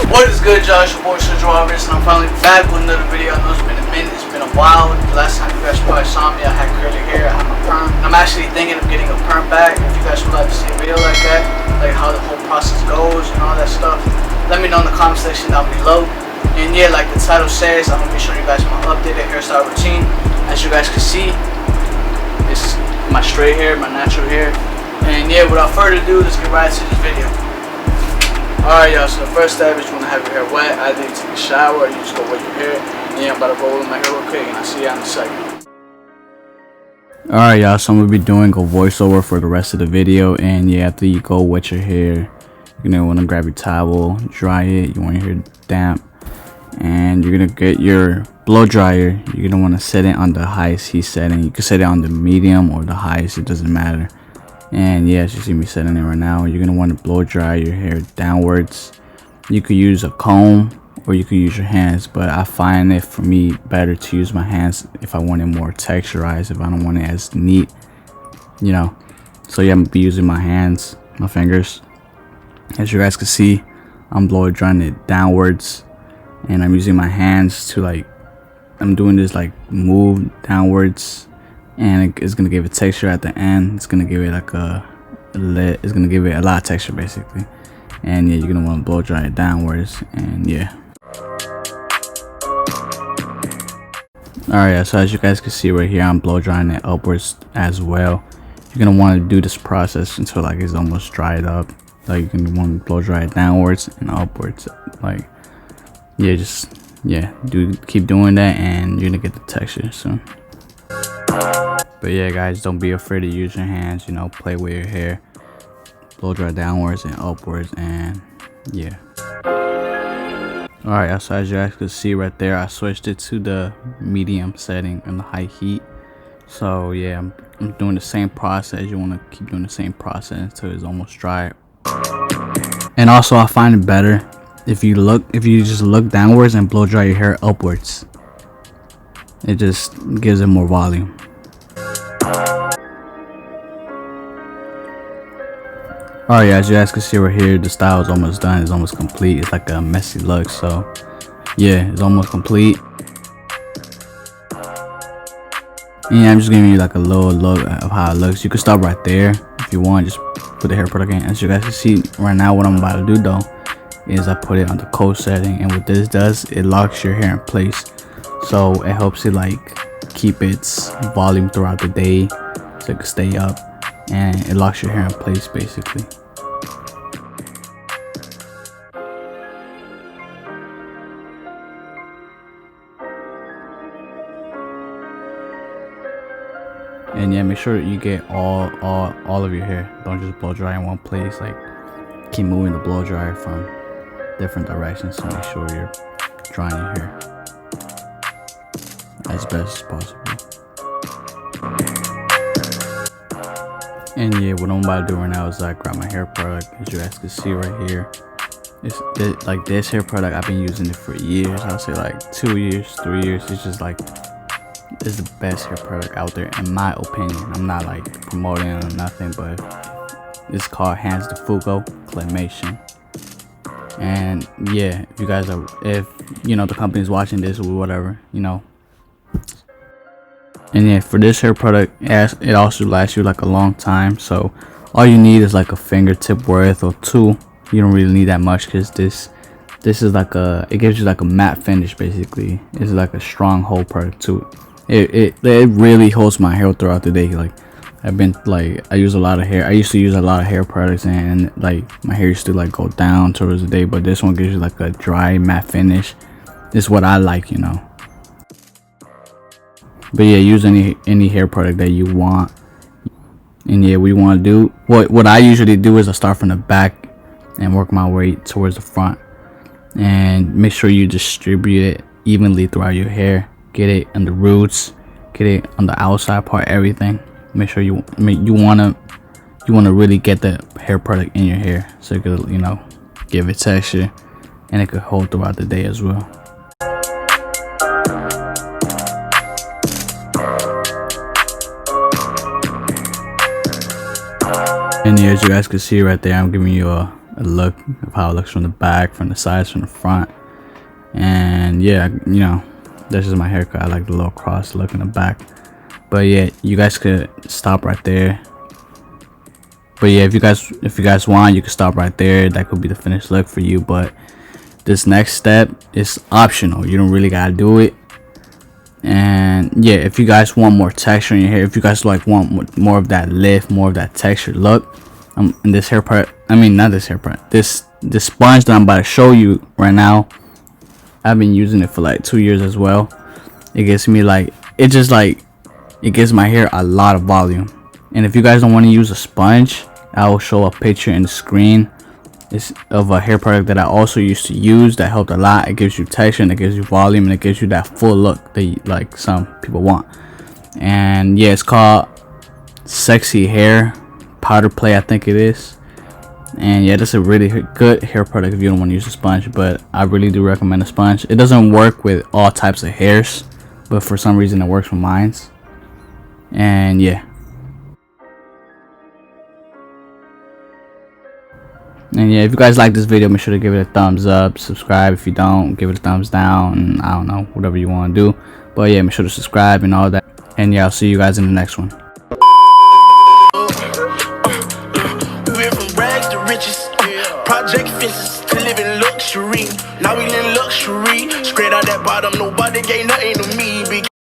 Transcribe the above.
What is good, y'all? It's your boy Serg, and I'm finally back with another video. I know it's been a minute, it's been a while. The last time you guys probably saw me, I had curly hair, I had my perm. I'm actually thinking of getting a perm back. If you guys would like to see a video like that, like how the whole process goes and all that stuff, let me know in the comment section down below. And yeah, like the title says, I'm gonna be showing you guys my updated hairstyle routine. As you guys can see, this is my straight hair, my natural hair. And yeah, without further ado, let's get right into this video. Alright, y'all, so the first step is you want to have your hair wet. Either you take a shower or you just go wet your hair. And yeah, I'm about to roll in my hair real quick, and I'll see you in a second. Alright, y'all, so I'm going to be doing a voiceover for the rest of the video. And yeah, after you go wet your hair, you're going to want to grab your towel, dry it. You want your hair damp. And you're going to get your blow dryer. You're going to want to set it on the highest heat setting. You can set it on the medium or the highest, it doesn't matter. And yeah, as you see me setting it right now, you're going to want to blow dry your hair downwards. You could use a comb or you could use your hands, but I find it for me better to use my hands if I want it more texturized, if I don't want it as neat, you know. So yeah, I'm going to be using my hands, my fingers. As you guys can see, I'm blow drying it downwards, and I'm using my hands to I'm doing this move downwards, and it's gonna give it texture at the end. It's gonna give it it's gonna give it a lot of texture basically. And yeah, you're gonna want to blow dry it downwards. And yeah, alright, so as you guys can see right here, I'm blow drying it upwards as well. You're gonna want to do this process until it's almost dried up. You're gonna want to blow dry it downwards and upwards. Keep doing that, and you're gonna get the texture soon. But yeah, guys, don't be afraid to use your hands, you know, play with your hair, blow dry downwards and upwards. And yeah, alright, so as you guys can see right there, I switched it to the medium setting and the high heat. So yeah, I'm doing the same process. You want to keep doing the same process until it's almost dry. And also, I find it better if you just look downwards and blow dry your hair upwards. It just gives it more volume. Alright, as you guys can see right here, the style is almost done. It's almost complete. It's like a messy look, so yeah, it's almost complete. And yeah, I'm just giving you a little look of how it looks. You can stop right there if you want. Just put the hair product in. As you guys can see right now, what I'm about to do though is I put it on the cold setting, and what this does, it locks your hair in place. So it helps it keep its volume throughout the day, so it can stay up, and it locks your hair in place basically. And yeah, make sure you get all of your hair. Don't just blow dry in one place. Keep moving the blow dryer from different directions to make sure you're drying your hair as best as possible. And yeah, what I'm about to do right now is grab my hair product. As you guys can see right here, it's this hair product, I've been using it for years. I'll say 2 years, 3 years. It's just it's the best hair product out there in my opinion. I'm not promoting it or nothing, but it's called Hands de Fugo Clemation. And yeah, if you guys if the company's watching this or whatever, you know. And yeah, for this hair product, it also lasts you a long time. So all you need is a fingertip worth or two. You don't really need that much, because this is it gives you a matte finish basically. It's a strong hold product too. It really holds my hair throughout the day. I use a lot of hair. I used to use a lot of hair products, and my hair used to go down towards the day, but this one gives you a dry matte finish. This is what I like, you know. But yeah, use any hair product that you want. And yeah, we want to do what I usually do is I start from the back and work my way towards the front, and make sure you distribute it evenly throughout your hair. Get it on the roots, get it on the outside part, everything. Make sure you want to really get the hair product in your hair, so it could give it texture, and it could hold throughout the day as well. And yeah, as you guys can see right there, I'm giving you a a look of how it looks from the back, from the sides, from the front. And yeah, you know, this is my haircut. I like the little cross look in the back. But yeah, you guys could stop right there. But yeah, if you guys want, you can stop right there. That could be the finished look for you. But this next step is optional. You don't really gotta do it. And yeah, if you guys want more texture in your hair, if you guys like want more of that lift, more of that texture look, in this hair part, I mean not this hair part, this sponge that I'm about to show you right now, I've been using it for like 2 years as well. It gives me like, it gives my hair a lot of volume. And if you guys don't want to use a sponge, I will show a picture in the screen. It's of a hair product that I also used to use that helped a lot. It gives you texture and it gives you volume and it gives you that full look that like some people want. And yeah, it's called Sexy Hair Powder Play, I think it is. And yeah, that's a really good hair product if you don't want to use a sponge, but I really do recommend a sponge. It doesn't work with all types of hairs, but for some reason it works with mine. And yeah. And yeah, if you guys like this video, make sure to give it a thumbs up, subscribe. If you don't, give it a thumbs down, and I don't know, whatever you want to do. But yeah, make sure to subscribe and all that. And yeah, I'll see you guys in the next one. We're from rags to riches, project fences to live in luxury. Now we live in luxury, straight out that bottom, nobody gave nothing to me.